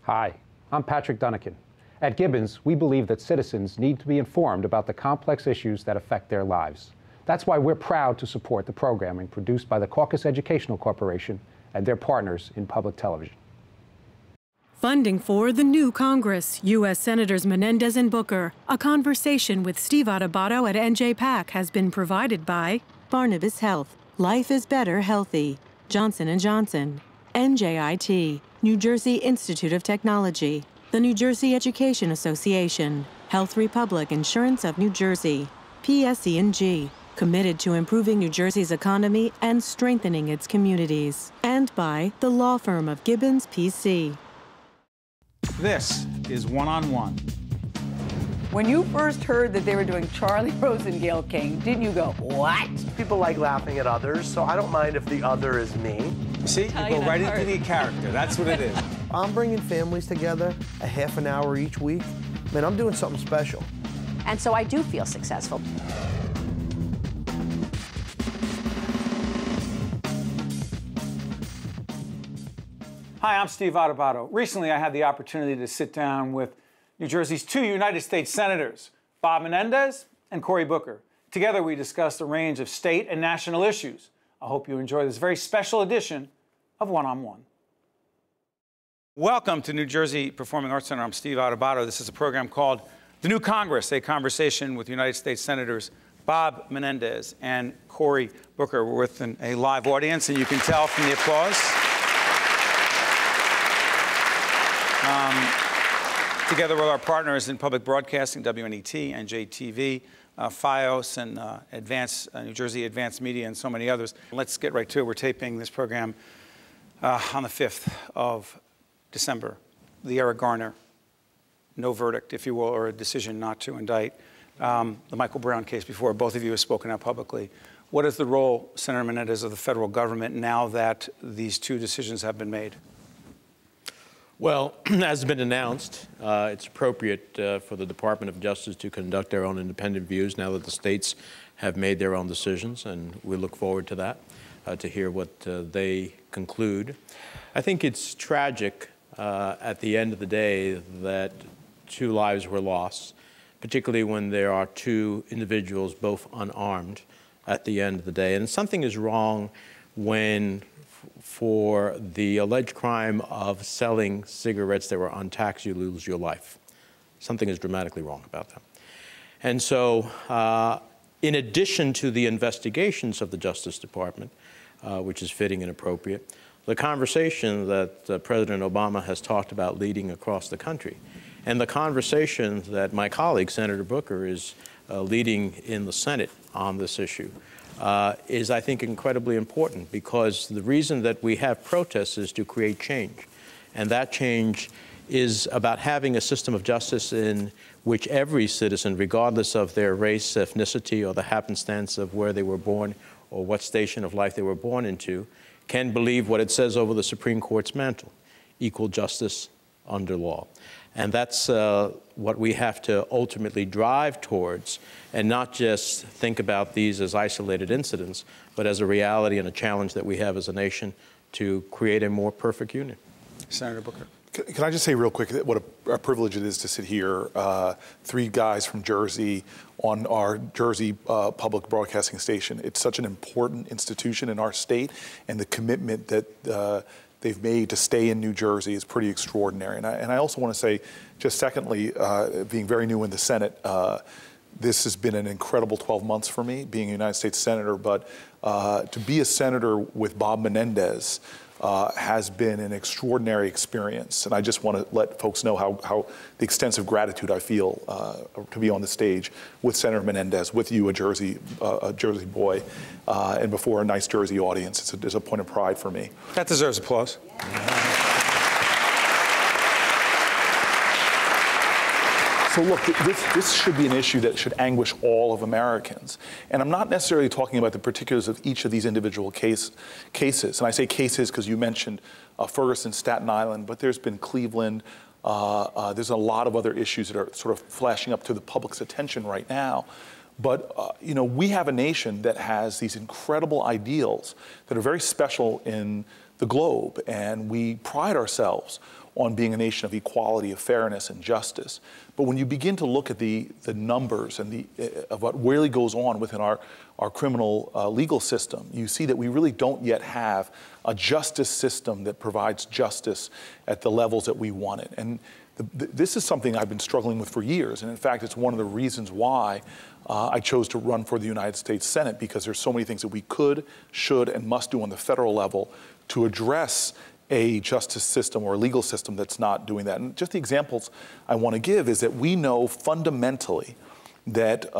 Hi, I'm Patrick Dunnican. At Gibbons, we believe that citizens need to be informed about the complex issues that affect their lives. That's why we're proud to support the programming produced by the Caucus Educational Corporation and their partners in public television. Funding for the new Congress, U.S. Senators Menendez and Booker. A conversation with Steve Adubato at NJPAC has been provided by Barnabas Health. Life is better healthy. Johnson & Johnson. NJIT. New Jersey Institute of Technology. The New Jersey Education Association. Health Republic Insurance of New Jersey. PSE&G. Committed to improving New Jersey's economy and strengthening its communities. And by the law firm of Gibbons PC. This is One-on-One. When you first heard that they were doing Charlie Rose and Gayle King, didn't you go, what? People like laughing at others, so I don't mind if the other is me. See, you go right into the character. That's what it is. I'm bringing families together a half an hour each week. Man, I'm doing something special. And so I do feel successful. Hi, I'm Steve Adubato. Recently, I had the opportunity to sit down with New Jersey's two United States Senators, Bob Menendez and Cory Booker. Together, we discussed a range of state and national issues. I hope you enjoy this very special edition of One-on-One. Welcome to New Jersey Performing Arts Center. I'm Steve Adubato. This is a program called The New Congress, a conversation with United States Senators Bob Menendez and Cory Booker. We're with a live audience, and you can tell from the applause. Together with our partners in public broadcasting, WNET, NJTV, FiOS, and New Jersey Advanced Media, and so many others. Let's get right to it. We're taping this program on the 5th of December. The Eric Garner, no verdict, if you will, or a decision not to indict. The Michael Brown case before. Both of you have spoken out publicly. What is the role, Senator Menendez, of the federal government now that these two decisions have been made? Well, as has been announced, it's appropriate for the Department of Justice to conduct their own independent views now that the states have made their own decisions, and we look forward to that, to hear what they conclude. I think it's tragic at the end of the day that two lives were lost, particularly when there are two individuals, both unarmed, at the end of the day. And something is wrong when, for the alleged crime of selling cigarettes that were untaxed, you lose your life. Something is dramatically wrong about that. And so, in addition to the investigations of the Justice Department, which is fitting and appropriate, the conversation that President Obama has talked about leading across the country, and the conversation that my colleague, Senator Booker, is leading in the Senate on this issue, is, I think, incredibly important, because the reason that we have protests is to create change. And that change is about having a system of justice in which every citizen, regardless of their race, ethnicity, or the happenstance of where they were born or what station of life they were born into, can believe what it says over the Supreme Court's mantle: equal justice under law. And that's what we have to ultimately drive towards, and not just think about these as isolated incidents, but as a reality and a challenge that we have as a nation to create a more perfect union. Senator Booker. Can I just say real quick what a privilege it is to sit here, three guys from Jersey on our Jersey public broadcasting station. It's such an important institution in our state, and the commitment that they've made to stay in New Jersey is pretty extraordinary. And I also want to say, just secondly, being very new in the Senate, this has been an incredible 12 months for me, being a United States Senator. But to be a senator with Bob Menendez has been an extraordinary experience. And I just want to let folks know how the extensive gratitude I feel to be on the stage with Senator Menendez, with you, a Jersey boy, and before a nice Jersey audience. It's a point of pride for me. That deserves applause. So look, this should be an issue that should anguish all of Americans. And I'm not necessarily talking about the particulars of each of these individual cases. And I say cases because you mentioned Ferguson, Staten Island, but there's been Cleveland. There's a lot of other issues that are sort of flashing up to the public's attention right now. But, you know, we have a nation that has these incredible ideals that are very special in the globe, and we pride ourselves on being a nation of equality, of fairness, and justice. But when you begin to look at the numbers and of what really goes on within our criminal legal system, you see that we really don't yet have a justice system that provides justice at the levels that we want it. And this is something I've been struggling with for years. And in fact, it's one of the reasons why I chose to run for the United States Senate, because there's so many things that we could, should, and must do on the federal level to address a justice system or a legal system that's not doing that. And just the examples I want to give is that we know fundamentally that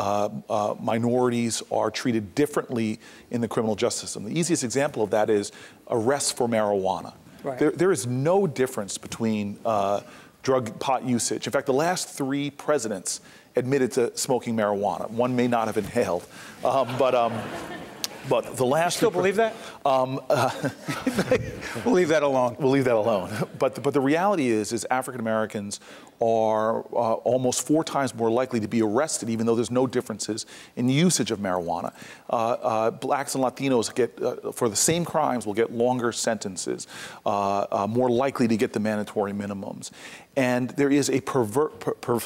minorities are treated differently in the criminal justice system. The easiest example of that is arrests for marijuana. Right. There is no difference between pot usage. In fact, the last 3 presidents admitted to smoking marijuana. One may not have inhaled, but the last... You still believe that? We'll leave that alone. We'll leave that alone. But the reality is African Americans are almost 4 times more likely to be arrested, even though there's no differences in usage of marijuana. Blacks and Latinos get, for the same crimes, will get longer sentences, more likely to get the mandatory minimums. And there is a pervasive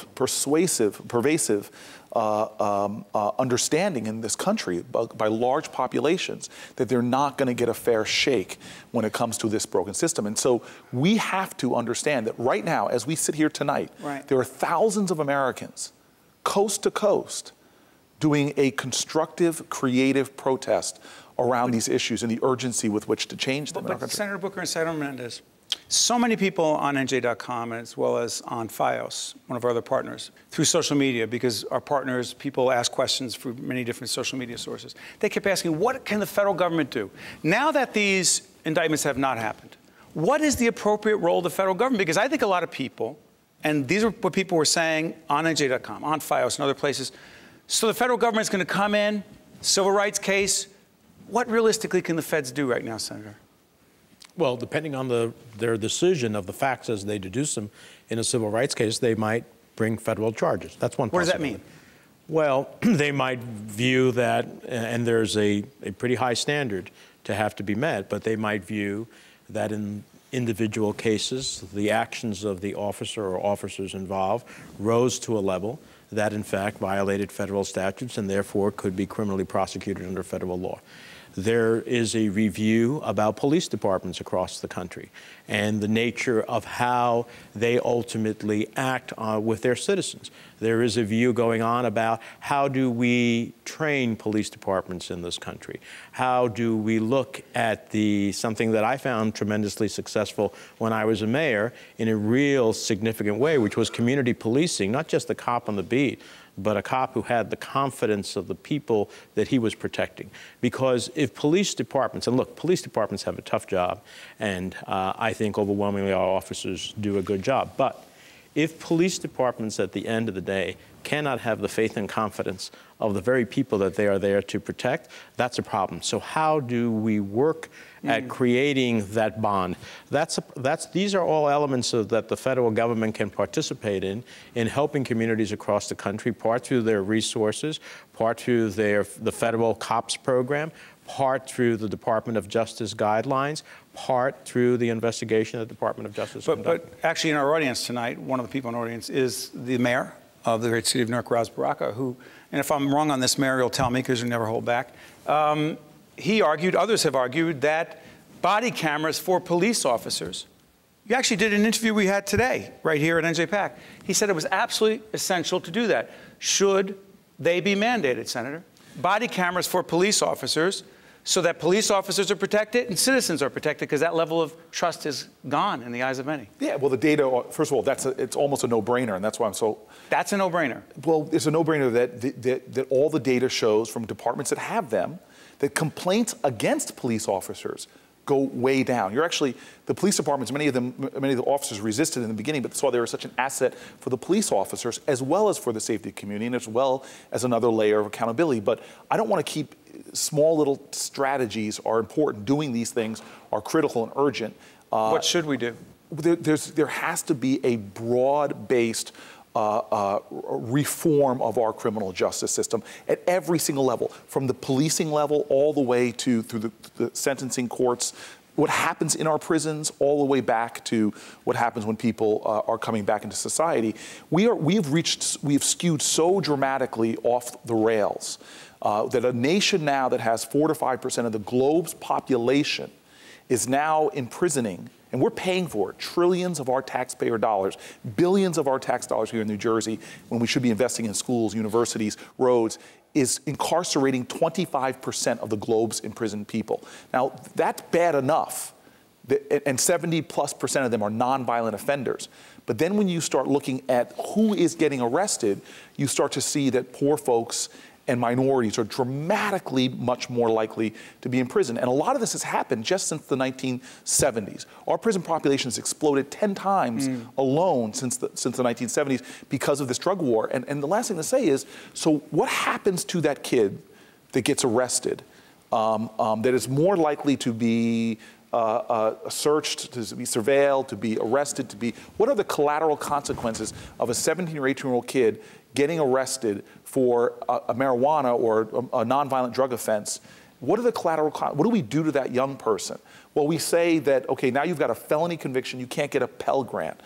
understanding in this country by large populations that they're not going to get a fair shake when it comes to this broken system. And so we have to understand that right now, as we sit here tonight, there are thousands of Americans, coast to coast, doing a constructive, creative protest around these issues and the urgency with which to change them in our country. Senator Booker and Senator Menendez, so many people on NJ.com, as well as on FiOS, one of our other partners, through social media, because our partners, people ask questions through many different social media sources. They kept asking, what can the federal government do? Now that these indictments have not happened, what is the appropriate role of the federal government? Because I think a lot of people, and these are what people were saying on NJ.com, on FiOS, and other places, so the federal government is going to come in, civil rights case. What realistically can the feds do right now, Senator? Well, depending on their decision of the facts as they deduce them in a civil rights case, they might bring federal charges. That's one possibility. What does that mean? Well, they might view that, and there's a pretty high standard to have to be met, but they might view that in individual cases, the actions of the officer or officers involved rose to a level that, in fact, violated federal statutes and therefore could be criminally prosecuted under federal law. There is a review about police departments across the country and the nature of how they ultimately act with their citizens. There is a view going on about how do we train police departments in this country? How do we look at something that I found tremendously successful when I was a mayor in a real significant way, which was community policing, not just the cop on the beat, but a cop who had the confidence of the people that he was protecting. Because if police departments, and look, police departments have a tough job, and I think overwhelmingly our officers do a good job, but if police departments at the end of the day cannot have the faith and confidence of the very people that they are there to protect, that's a problem. So how do we work at creating that bond? These are all elements that the federal government can participate in helping communities across the country, part through their resources, part through the federal COPS program, part through the Department of Justice guidelines, part through the investigation the Department of Justice conducts. But actually in our audience tonight, one of the people in our audience is the mayor of the great city of Newark, Ras Baraka, who, and if I'm wrong on this, Mayor, you'll tell me because you never hold back. He argued, others have argued, that body cameras for police officers. You actually did an interview we had today, right here at NJPAC. He said it was absolutely essential to do that. Should they be mandated, Senator? Body cameras for police officers so that police officers are protected and citizens are protected, because that level of trust is gone in the eyes of many. Yeah, well, the data, first of all, it's almost a no-brainer, and that's why I'm so... That's a no-brainer. Well, it's a no-brainer that all the data shows from departments that have them that complaints against police officers go way down. The police departments, many of the officers resisted in the beginning, but saw they were such an asset for the police officers as well as for the safety community and as well as another layer of accountability. But I don't want to keep small little strategies are important. Doing these things are critical and urgent. What should we do? There has to be a broad-based reform of our criminal justice system at every single level, from the policing level all the way through the sentencing courts, what happens in our prisons all the way back to what happens when people are coming back into society, we've skewed so dramatically off the rails that a nation now that has 4 to 5% of the globe's population is now imprisoning, and we're paying for it, trillions of our taxpayer dollars, billions of our tax dollars here in New Jersey, when we should be investing in schools, universities, roads, is incarcerating 25% of the globe's imprisoned people. Now, that's bad enough, and 70+% of them are nonviolent offenders. But then when you start looking at who is getting arrested, you start to see that poor folks and minorities are dramatically much more likely to be in prison. And a lot of this has happened just since the 1970s. Our prison population has exploded 10 times alone since the 1970s because of this drug war. And the last thing to say is, so what happens to that kid that gets arrested that is more likely to be searched, to be surveilled, to be arrested, what are the collateral consequences of a 17 or 18-year-old kid getting arrested for a marijuana or a nonviolent drug offense? What are the collateral, what do we do to that young person? Well, we say that, okay, now you've got a felony conviction, you can't get a Pell Grant,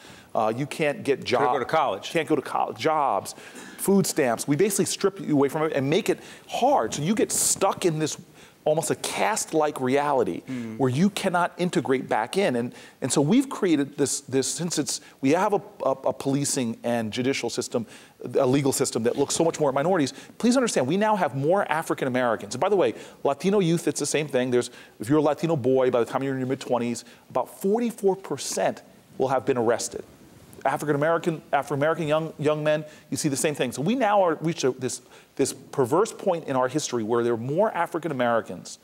you can't get jobs. Can't go to college. Can't go to college, jobs, food stamps. We basically strip you away from it and make it hard. So you get stuck in this almost a caste-like reality where you cannot integrate back in. And so we've created this since we have a policing and judicial system, a legal system that looks so much more at minorities. Please understand, we now have more African Americans. And by the way, Latino youth, it's the same thing. If you're a Latino boy, by the time you're in your mid-20s, about 44% will have been arrested. Afro-American young men, you see the same thing. So we now are reached this perverse point in our history where there are more African Americans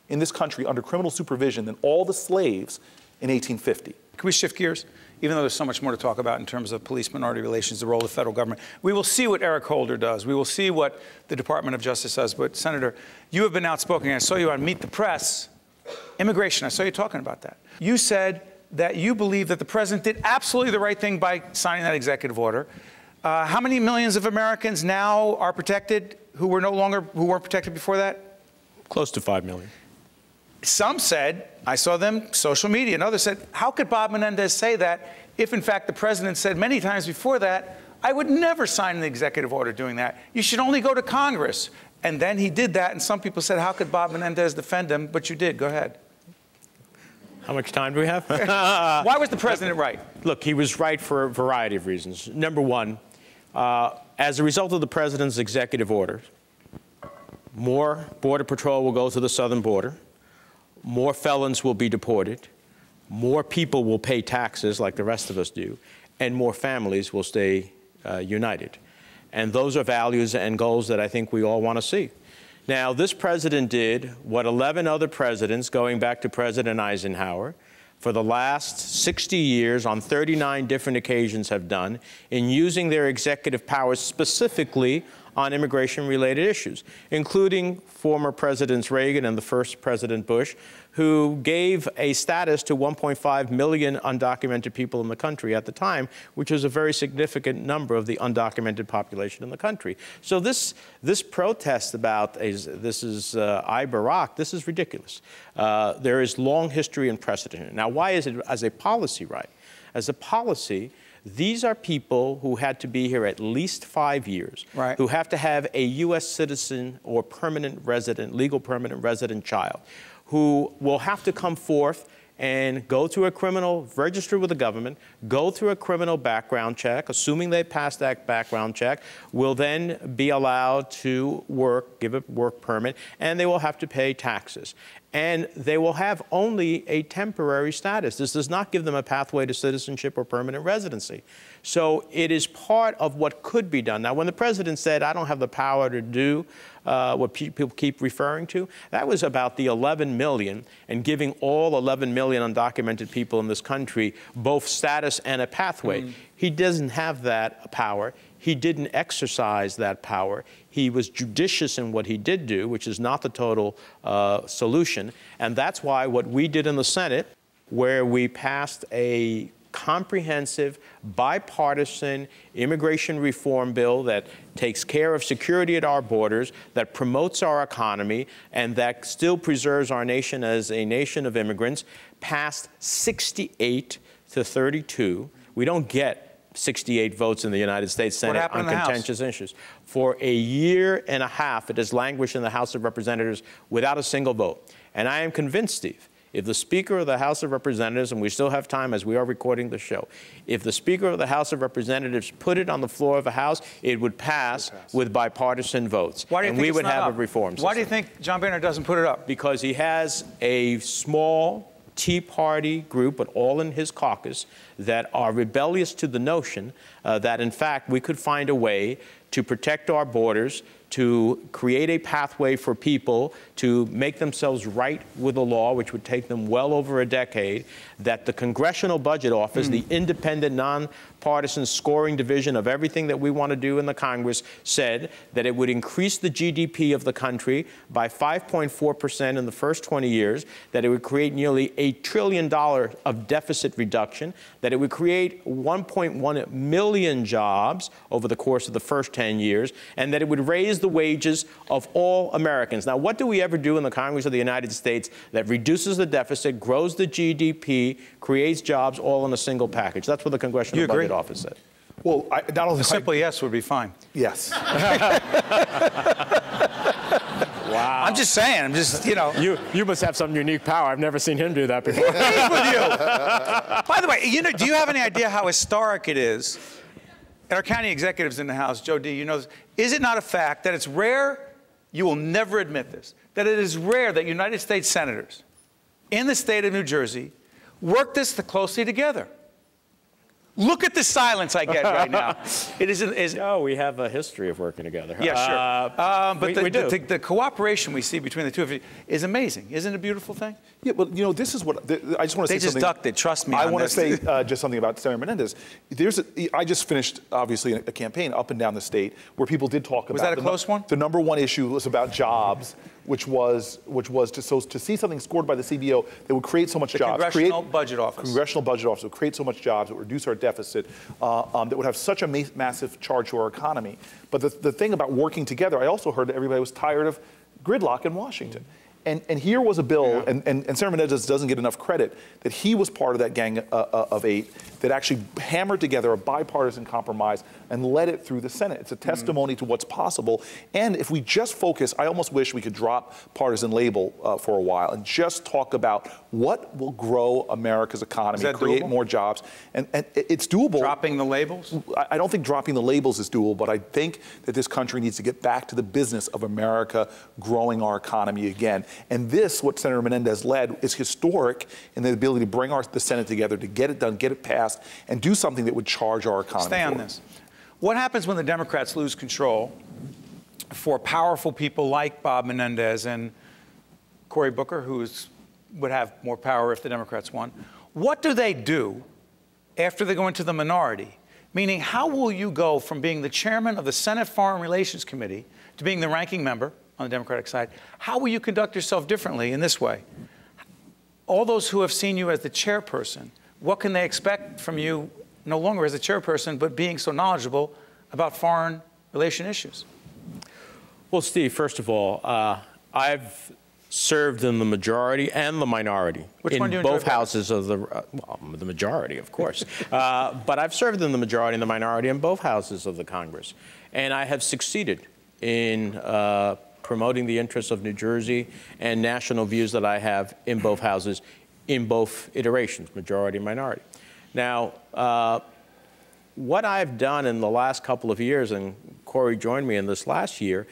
in this country under criminal supervision than all the slaves in 1850. Can we shift gears? Even though there's so much more to talk about in terms of police-minority relations, the role of the federal government, we will see what Eric Holder does. We will see what the Department of Justice does. But, Senator, you have been outspoken. I saw you on Meet the Press. Immigration, I saw you talking about that. You said that you believe that the president did absolutely the right thing by signing that executive order. How many millions of Americans now are protected who weren't protected before that? Close to 5 million. Some said, I saw them, social media, and others said, how could Bob Menendez say that if, in fact, the president said many times before that, I would never sign an executive order doing that. You should only go to Congress. And then he did that, and some people said, how could Bob Menendez defend him? But you did. Go ahead. How much time do we have? Why was the president right? Look, he was right for a variety of reasons. Number one, as a result of the president's executive order, more Border Patrol will go to the southern border, more felons will be deported, more people will pay taxes like the rest of us do, and more families will stay united. And those are values and goals that I think we all want to see. Now, this president did what 11 other presidents, going back to President Eisenhower, for the last 60 years on 39 different occasions have done in using their executive powers specifically on immigration-related issues, including former Presidents Reagan and the first President Bush, who gave a status to 1.5 million undocumented people in the country at the time, which was a very significant number of the undocumented population in the country. So this protest about this is Barack, this is ridiculous. There is long history and precedent. Now, why is it as a policy right? As a policy, these are people who had to be here at least 5 years, right, who have to have a U.S. citizen or permanent resident, legal permanent resident child, who will have to come forth and go through a criminal, register with the government, go through a criminal background check, assuming they pass that background check, will then be allowed to work, give a work permit, and they will have to pay taxes. And they will have only a temporary status. This does not give them a pathway to citizenship or permanent residency. So it is part of what could be done. Now, when the president said, I don't have the power to do what people keep referring to, that was about the 11 million and giving all 11 million undocumented people in this country both status and a pathway. He doesn't have that power. He didn't exercise that power. He was judicious in what he did do, which is not the total solution. And that's why what we did in the Senate, where we passed a comprehensive, bipartisan immigration reform bill that takes care of security at our borders, that promotes our economy, and that still preserves our nation as a nation of immigrants, passed 68 to 32. We don't get 68 votes in the United States Senate on contentious issues. For a year and a half, it has languished in the House of Representatives without a single vote. And I am convinced, Steve, if the Speaker of the House of Representatives, and we still have time as we are recording the show, if the Speaker of the House of Representatives put it on the floor of the House, it would pass with bipartisan votes. Why do you and think we it's would not have up? a reform system. Why do you think John Boehner doesn't put it up? Because he has a small Tea Party group, but all in his caucus, that are rebellious to the notion that, in fact, we could find a way to protect our borders, to create a pathway for people to make themselves right with the law, which would take them well over a decade, that the Congressional Budget Office, the independent, nonpartisan scoring division of everything that we want to do in the Congress, said that it would increase the GDP of the country by 5.4% in the first 20 years, that it would create nearly $1 trillion of deficit reduction, that it would create 1.1 million jobs over the course of the first 10 years, and that it would raise the wages of all Americans. Now, what do we ever do in the Congress of the United States that reduces the deficit, grows the GDP, creates jobs, all in a single package? That's what the Congressional Budget Office said. Well, not only a simple yes would be fine. Yes. Wow. I'm just saying. I'm just, you know. You must have some unique power. I've never seen him do that before. With you. By the way, you know, do you have any idea how historic it is? And our county executives in the House, Joe D., you know this. Is it not a fact that it's rare, you will never admit this, that it is rare that United States senators in the state of New Jersey work this closely together? Look at the silence I get right now. It isn't. No, we have a history of working together. Yeah, sure. But we do. The cooperation we see between the two of you is amazing. Isn't it a beautiful thing? Yeah, but you know, this is what I just want to say. They just ducked it. Trust me. I want to say just something about Senator Menendez. I just finished, obviously, a campaign up and down the state where people did talk about. Was that a close one? The number one issue was about jobs, which was to see something scored by the CBO that would create so much jobs. Congressional Budget Office. Congressional Budget Office would create so much jobs, it would reduce our deficit, that would have such a massive charge to our economy. But the thing about working together, I also heard that everybody was tired of gridlock in Washington. And here was a bill, and Senator Menendez doesn't get enough credit, that he was part of that gang of 8 that actually hammered together a bipartisan compromise and led it through the Senate. It's a testimony to what's possible. And if we just focus, I almost wish we could drop partisan label for a while and just talk about what will grow America's economy, create more jobs. And it's doable. Dropping the labels? I don't think dropping the labels is doable, but I think that this country needs to get back to the business of America growing our economy again. And this, what Senator Menendez led, is historic in the ability to bring the Senate together, to get it done, get it passed, and do something that would charge our economy. Stay on this. What happens when the Democrats lose control for powerful people like Bob Menendez and Cory Booker, who would have more power if the Democrats won? What do they do after they go into the minority? Meaning, how will you go from being the chairman of the Senate Foreign Relations Committee to being the ranking member on the Democratic side? How will you conduct yourself differently in this way? All those who have seen you as the chairperson, what can they expect from you no longer as a chairperson, but being so knowledgeable about foreign relation issues? Well, Steve, first of all, I've served in the majority and the minority in both houses of the majority, of course. But I've served in the majority and the minority in both houses of the Congress. And I have succeeded in promoting the interests of New Jersey and national views that I have in both houses, in both iterations, majority and minority. Now, what I've done in the last couple of years, and Cory joined me in this last year,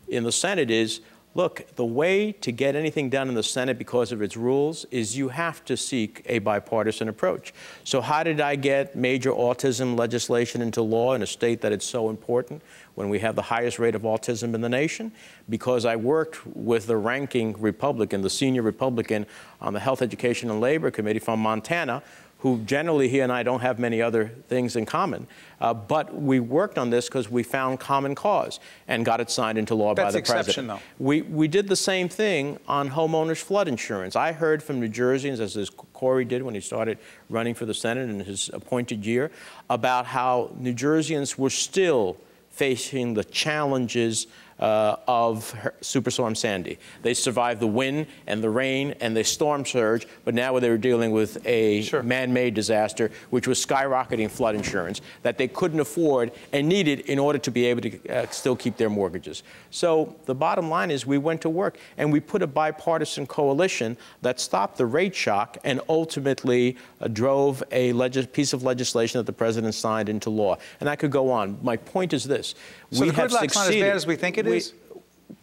in the Senate is, look, the way to get anything done in the Senate because of its rules is you have to seek a bipartisan approach. So how did I get major autism legislation into law in a state that it's so important when we have the highest rate of autism in the nation? Because I worked with the ranking Republican, the senior Republican on the Health, Education, and Labor Committee from Montana, who generally he and I don't have many other things in common. But we worked on this because we found common cause and got it signed into law by the president. That's exception, though. We did the same thing on homeowners flood insurance. I heard from New Jerseyans, as Cory did when he started running for the Senate in his appointed year, about how New Jerseyans were still facing the challenges of Superstorm Sandy. They survived the wind and the rain and the storm surge, but now they were dealing with a man-made disaster, which was skyrocketing flood insurance that they couldn't afford and needed in order to be able to still keep their mortgages. So the bottom line is we went to work and we put a bipartisan coalition that stopped the rate shock and ultimately drove a piece of legislation that the president signed into law. And I could go on. My point is this. So the gridlock's not as bad as we think it is?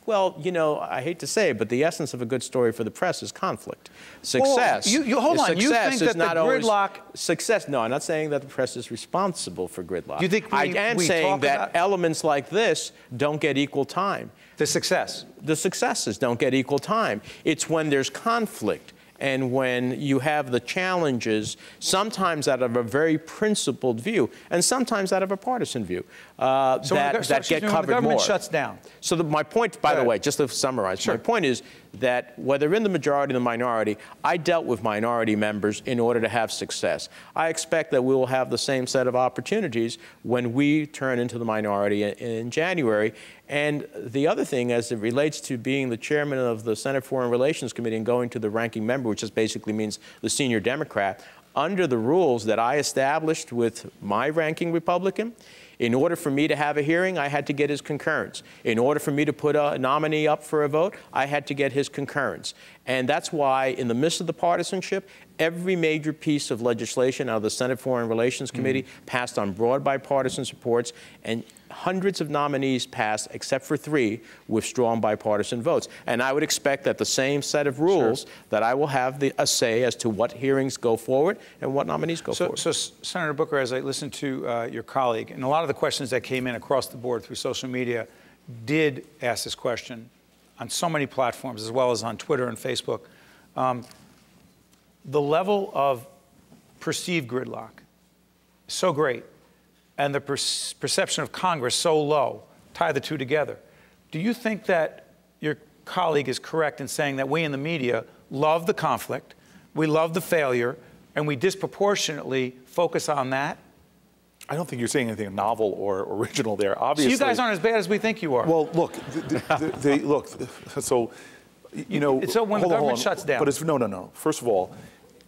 Well, you know, I hate to say it, but the essence of a good story for the press is conflict. Success. Well, hold on. You think that the gridlock... Success. No, I'm not saying that the press is responsible for gridlock. You think I am saying that elements like this don't get equal time. The success. The successes don't get equal time. It's when there's conflict and when you have the challenges, sometimes out of a very principled view, and sometimes out of a partisan view, that get covered more. The government shuts down. So my point, by the way, just to summarize, my point is that whether in the majority or the minority, I dealt with minority members in order to have success. I expect that we will have the same set of opportunities when we turn into the minority in January. And the other thing, as it relates to being the chairman of the Senate Foreign Relations Committee and going to the ranking member, which just basically means the senior Democrat, under the rules that I established with my ranking Republican, in order for me to have a hearing, I had to get his concurrence. In order for me to put a nominee up for a vote, I had to get his concurrence. And that's why, in the midst of the partisanship, every major piece of legislation out of the Senate Foreign Relations Committee passed on broad bipartisan supports, and hundreds of nominees passed, except for 3, with strong bipartisan votes. And I would expect that the same set of rules that I will have a say as to what hearings go forward and what nominees go forward. So, Senator Booker, as I listened to your colleague, and a lot of the questions that came in across the board through social media did ask this question on so many platforms, as well as on Twitter and Facebook. The level of perceived gridlock is so great, and the perception of Congress so low, tie the two together. Do you think that your colleague is correct in saying that we in the media love the conflict, we love the failure, and we disproportionately focus on that? I don't think you're saying anything novel or original there. Obviously, so you guys aren't as bad as we think you are. Well, look, look. So, you know, so when the government shuts down, but it's no. First of all,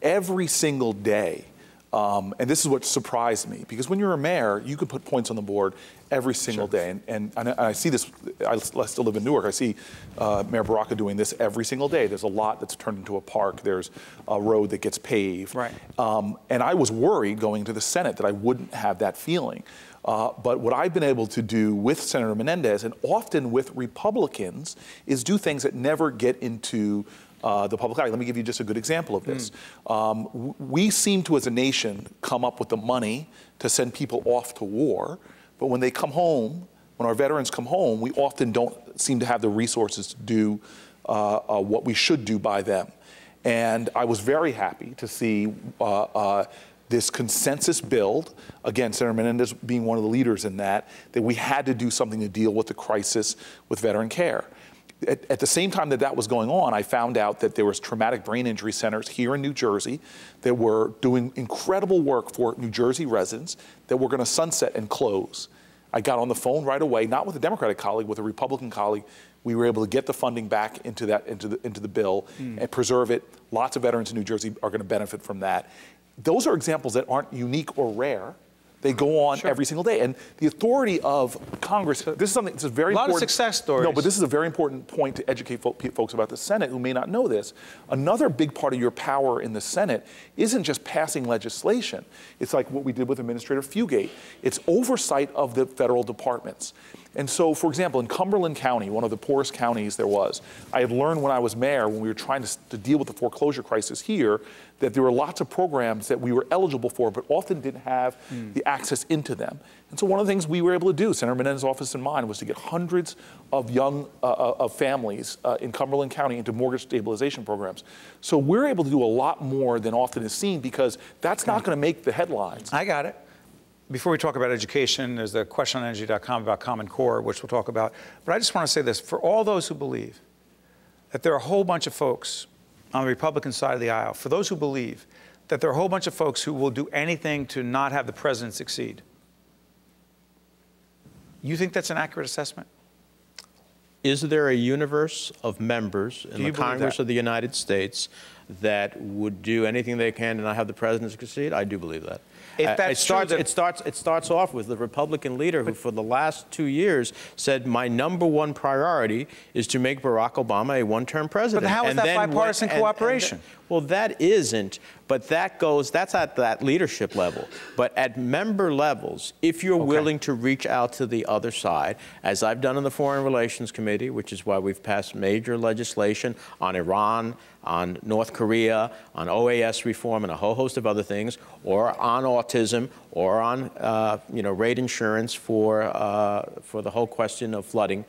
every single day. And this is what surprised me, because when you're a mayor, you can put points on the board every single day. And I see this, I still live in Newark, I see Mayor Baraka doing this every single day. There's a lot that's turned into a park. There's a road that gets paved. Right. And I was worried going to the Senate that I wouldn't have that feeling. But what I've been able to do with Senator Menendez, and often with Republicans, is do things that never get into the public eye. Let me give you just a good example of this. We seem to, as a nation, come up with the money to send people off to war, but when they come home, when our veterans come home, we often don't seem to have the resources to do what we should do by them. And I was very happy to see this consensus build, again, Senator Menendez being one of the leaders in that we had to do something to deal with the crisis with veteran care. At the same time that was going on, I found out that there was traumatic brain injury centers here in New Jersey that were doing incredible work for New Jersey residents that were going to sunset and close. I got on the phone right away, not with a Democratic colleague, with a Republican colleague. We were able to get the funding back into the bill and preserve it. Lots of veterans in New Jersey are going to benefit from that. Those are examples that aren't unique or rare. They go on every single day. And the authority of Congress, this is something that's very important. A lot of success stories. No, but this is a very important point to educate folks about the Senate who may not know this. Another big part of your power in the Senate isn't just passing legislation. It's like what we did with Administrator Fugate. It's oversight of the federal departments. And so, for example, in Cumberland County, one of the poorest counties there was, I had learned when I was mayor, when we were trying to deal with the foreclosure crisis here, that there were lots of programs that we were eligible for, but often didn't have the access into them. And so one of the things we were able to do, Senator Menendez's office and mine, was to get hundreds of young of families in Cumberland County into mortgage stabilization programs. So we're able to do a lot more than often is seen, because that's not going to make the headlines. I got it. Before we talk about education, there's the question on NJ.com about Common Core, which we'll talk about. But I just want to say this. For all those who believe that there are a whole bunch of folks on the Republican side of the aisle, for those who believe that there are a whole bunch of folks who will do anything to not have the president succeed, you think that's an accurate assessment? Is there a universe of members in the Congress of the United States that would do anything they can to not have the president succeed? I do believe that. If that's it starts off with the Republican leader who, for the last 2 years, said my #1 priority is to make Barack Obama a one-term president. But how is that bipartisan cooperation? Well, that isn't, but that's at that leadership level. But at member levels, if you're willing to reach out to the other side, as I've done in the Foreign Relations Committee, which is why we've passed major legislation on Iran, on North Korea, on OAS reform, and a whole host of other things, or on autism, or on rate insurance for the whole question of flooding.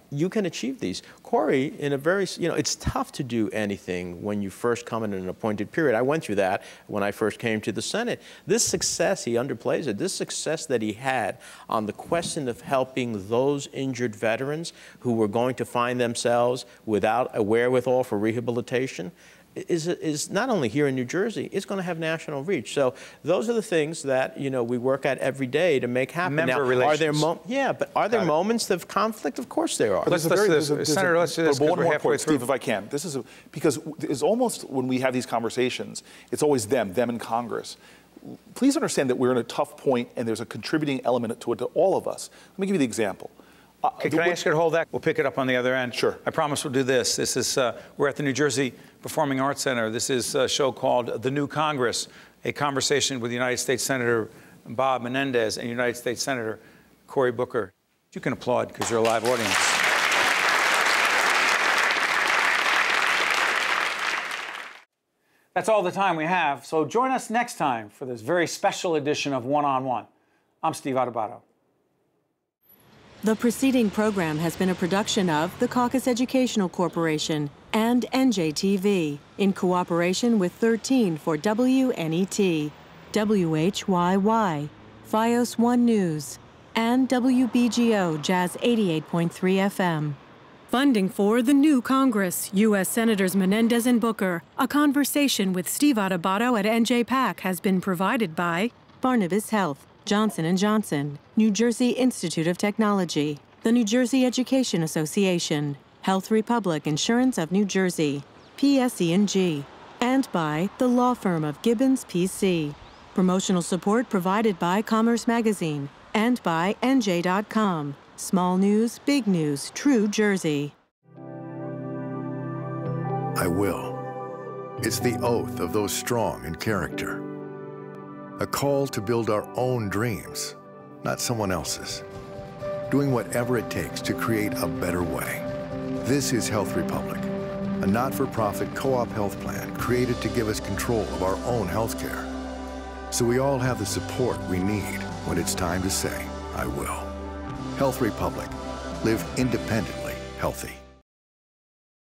You can achieve these. Cory, in a very, it's tough to do anything when you first come in an appointed period. I went through that when I first came to the Senate. This success, he underplays it, this success that he had on the question of helping those injured veterans who were going to find themselves without a wherewithal for rehabilitation, is not only here in New Jersey, it's going to have national reach. So those are the things that we work at every day to make happen. Member relations. Are there moments of conflict? Of course there are. But Senator, let's do this. One more point, Steve, if I can. This is because it's almost, when we have these conversations, it's always them in Congress. Please understand that we're in a tough point, and there's a contributing element to it to all of us. Let me give you the example. Okay, can I ask you to hold that? We'll pick it up on the other end. Sure. I promise we'll do this. This is, we're at the New Jersey Performing Arts Center. This is a show called The New Congress, a conversation with United States Senator Bob Menendez and United States Senator Cory Booker. You can applaud because you're a live audience. That's all the time we have, so join us next time for this very special edition of One-on-One. I'm Steve Adubato. The preceding program has been a production of the Caucus Educational Corporation and NJTV in cooperation with 13 for WNET, WHYY, FiOS 1 News, and WBGO Jazz 88.3 FM. Funding for the new Congress, U.S. Senators Menendez and Booker, a conversation with Steve Adubato at NJPAC has been provided by Barnabas Health, Johnson & Johnson, New Jersey Institute of Technology, the New Jersey Education Association, Health Republic Insurance of New Jersey, PSE&G, and by the law firm of Gibbons PC. Promotional support provided by Commerce Magazine and by NJ.com. Small news, big news, true Jersey. I will. It's the oath of those strong in character. A call to build our own dreams, not someone else's. Doing whatever it takes to create a better way. This is Health Republic, a not-for-profit co-op health plan created to give us control of our own health care. So we all have the support we need when it's time to say, I will. Health Republic. Live independently healthy.